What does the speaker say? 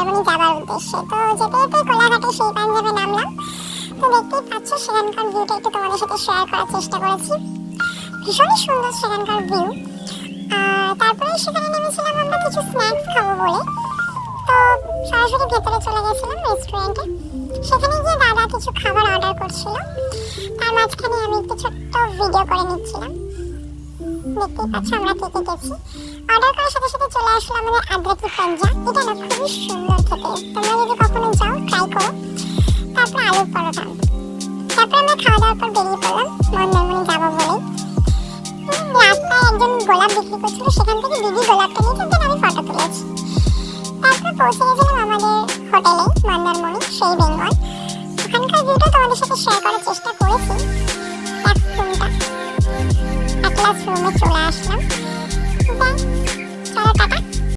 মন্দারমণি যাবার উদ্দেশ্যে। তো যেতে যেতে কোলাঘাটে সেই পাঞ্জাবে নামলাম। তো দেখতেই পাচ্ছ সেখানকার ভিউটা একটু তোমাদের সাথে শেয়ার করার চেষ্টা করেছি। ভীষণই সুন্দর সেখানকার ভিউ। তারপরে সেখানে নেমেছিলাম আমরা কিছু স্ন্যাক্স খাবো বলে। তো সরাসরি ভেতরে চলে গেছিলাম রেস্টুরেন্টে। সেখানে গিয়ে দাদা কিছু খাবার অর্ডার করছিল, তার মাঝখানে আমি একটু ছোট্ট ভিডিও করে নিচ্ছিলাম। দেখতেই পাচ্ছ আমরা কেকে গেছি। অর্ডার করার সাথে সাথে চলে আসলো আমাদের আদ্রাকি পাঞ্জা। এটা না খুবই সুন্দর খেতে, তোমরা যদি কখনো যাও ট্রাই করো। তারপর আলুর পরোটা। তারপর আমরা খাওয়া দাওয়ার পর বেরিয়ে পড়লাম মন্দারমণি যাবো বলে। রাস্তায় একজন গোলাপ বিক্রি করছিল, সেখান থেকে দিদি গোলাপটা নিয়েছে, দেন আমি ফটো তুলেছি। তারপর পৌঁছে গেছিলাম আমাদের হোটেলে মন্দারমণি সেই বেঙ্গল। ওখানকার ভিউটা তোমাদের সাথে শেয়ার করার চেষ্টা করেছি। এক লাস্ট রুমে চলে আসলাম।